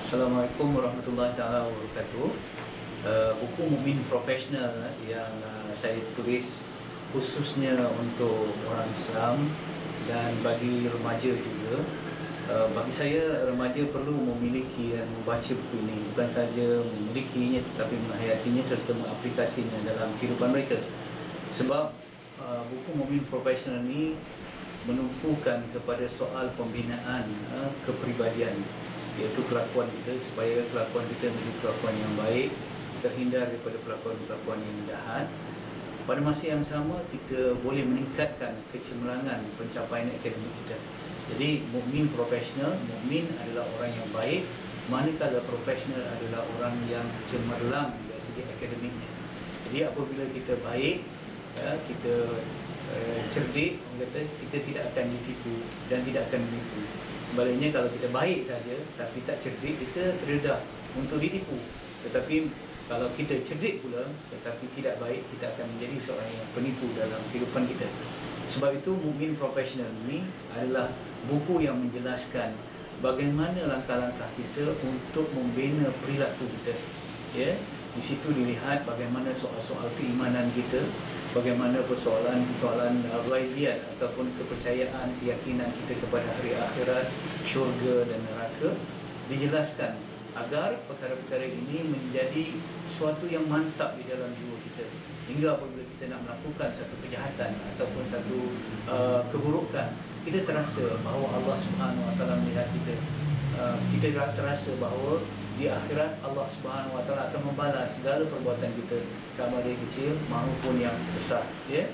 Assalamualaikum warahmatullahi taala wabarakatuh. Buku Mukmin Profesional yang saya tulis khususnya untuk orang Islam dan bagi remaja juga. Bagi saya, remaja perlu memiliki dan membaca buku ini, bukan saja memilikinya tetapi menghayatinya serta mengaplikasinya dalam kehidupan mereka. Sebab buku Mukmin Profesional ini menumpukan kepada soal pembinaan kepribadian, iaitu kelakuan kita, supaya kelakuan kita menjadi kelakuan yang baik, terhindar daripada kelakuan-kelakuan yang jahat. Pada masa yang sama, kita boleh meningkatkan kecemerlangan pencapaian akademik kita. Jadi mukmin profesional, mukmin adalah orang yang baik, manakala profesional adalah orang yang cemerlang dari segi akademiknya. Jadi apabila kita baik, kita cerdik, kita tidak akan ditipu dan tidak akan menipu. Sebaliknya, kalau kita baik saja tapi tak cerdik, kita terdedah untuk ditipu. Tetapi kalau kita cerdik pula tetapi tidak baik, kita akan menjadi seorang yang penipu dalam kehidupan kita. Sebab itu Mukmin Profesional ini adalah buku yang menjelaskan bagaimana langkah-langkah kita untuk membina perilaku kita. Ya, di situ dilihat bagaimana soal-soal keimanan kita, bagaimana persoalan-persoalan ghaibiyat ataupun kepercayaan, keyakinan kita kepada hari akhirat, syurga dan neraka dijelaskan agar perkara-perkara ini menjadi suatu yang mantap di dalam jiwa kita, hingga apabila kita nak melakukan satu kejahatan ataupun satu keburukan, kita terasa bahawa Allah Subhanahu Wa Taala melihat kita. Kita terasa bahawa di akhirat Allah Subhanahu Wa Taala akan membalas segala perbuatan kita, sama ada kecil maupun yang besar. Ya,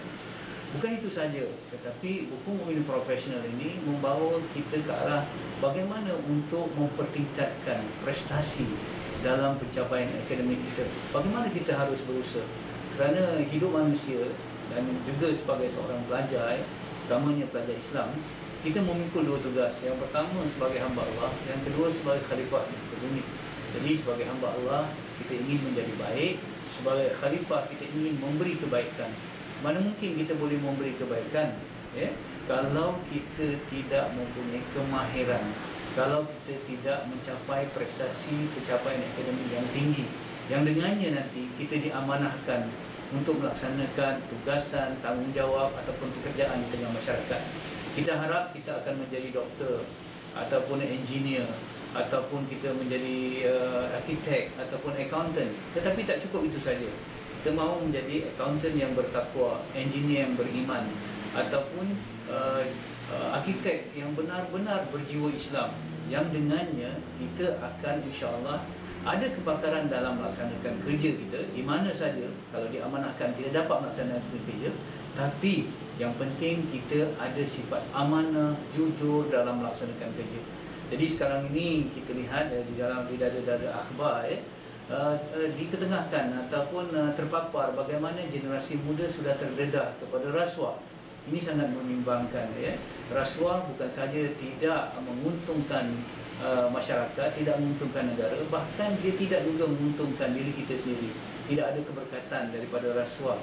bukan itu saja, tetapi buku Mukmin Profesional ini membawa kita ke arah bagaimana untuk mempertingkatkan prestasi dalam pencapaian akademik kita. Bagaimana kita harus berusaha, kerana hidup manusia dan juga sebagai seorang pelajar, utamanya pelajar Islam, kita memikul dua tugas. Yang pertama sebagai hamba Allah, yang kedua sebagai khalifah di bumi. Jadi sebagai hamba Allah, kita ingin menjadi baik. Sebagai khalifah, kita ingin memberi kebaikan. Mana mungkin kita boleh memberi kebaikan, ya, kalau kita tidak mempunyai kemahiran, kalau kita tidak mencapai prestasi pencapaian akademik yang tinggi, yang dengannya nanti kita diamanahkan untuk melaksanakan tugasan, tanggungjawab ataupun pekerjaan di tengah masyarakat. Kita harap kita akan menjadi doktor ataupun engineer, ataupun kita menjadi arkitek ataupun accountant. Tetapi tak cukup itu saja. Kita mahu menjadi accountant yang bertakwa, engineer yang beriman, ataupun arkitek yang benar-benar berjiwa Islam, yang dengannya kita akan insya-Allah ada kepakaran dalam melaksanakan kerja kita di mana saja. Kalau diamanahkan, kita dapat melaksanakan kerja. Tapi yang penting kita ada sifat amanah, jujur dalam melaksanakan kerja. Jadi sekarang ini kita lihat di dalam dada-dada akhbar, diketengahkan ataupun terpapar bagaimana generasi muda sudah terdedah kepada rasuah. Ini sangat membimbangkan, ya. Rasuah bukan saja tidak menguntungkan masyarakat, tidak menguntungkan negara, bahkan dia tidak juga menguntungkan diri kita sendiri. Tidak ada keberkatan daripada rasuah.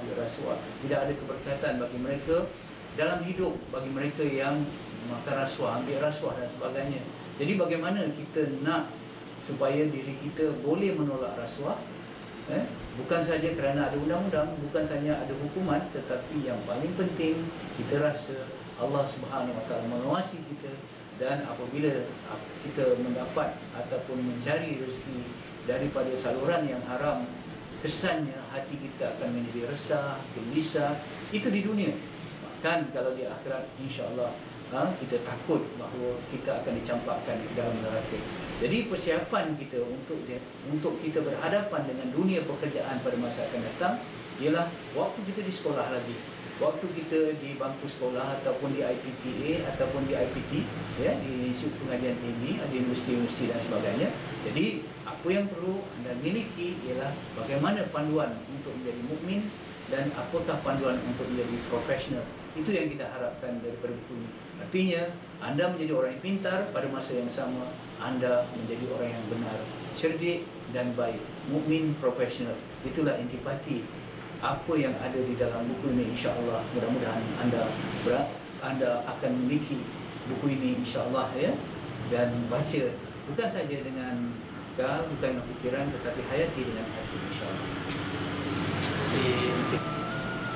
Tidak ada keberkatan bagi mereka dalam hidup, bagi mereka yang makan rasuah, ambil rasuah dan sebagainya. Jadi bagaimana kita nak supaya diri kita boleh menolak rasuah? Bukan saja kerana ada undang-undang, bukan saja ada hukuman, tetapi yang paling penting kita rasa Allah Subhanahu Wa Taala mengawasi kita, dan apabila kita mendapat ataupun mencari rezeki daripada saluran yang haram, kesannya hati kita akan menjadi resah, gelisah. Itu di dunia. Bahkan kalau di akhirat, insya-Allah kita takut bahawa kita akan dicampakkan ke dalam neraka. Jadi persiapan kita untuk kita berhadapan dengan dunia pekerjaan pada masa akan datang ialah waktu kita di sekolah lagi, waktu kita di bangku sekolah ataupun di IPTA ataupun di IPT, ya, di Institut Pengajian Tinggi, di universiti-universiti dan sebagainya. Jadi apa yang perlu anda miliki ialah bagaimana panduan untuk menjadi mukmin dan apakah panduan untuk menjadi profesional. Itu yang kita harapkan daripada buku ini. Artinya anda menjadi orang yang pintar, pada masa yang sama anda menjadi orang yang benar, cerdik dan baik. Mukmin profesional, itulah intipati apa yang ada di dalam buku ini. InsyaAllah mudah-mudahan anda akan memiliki buku ini, insyaAllah, ya, dan baca bukan saja dengan akal, bukan dengan fikiran, tetapi hayati dengan hati, insya-Allah.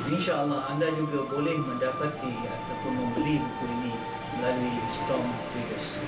InsyaAllah anda juga boleh mendapati ataupun membeli buku ini melalui Storm Readers.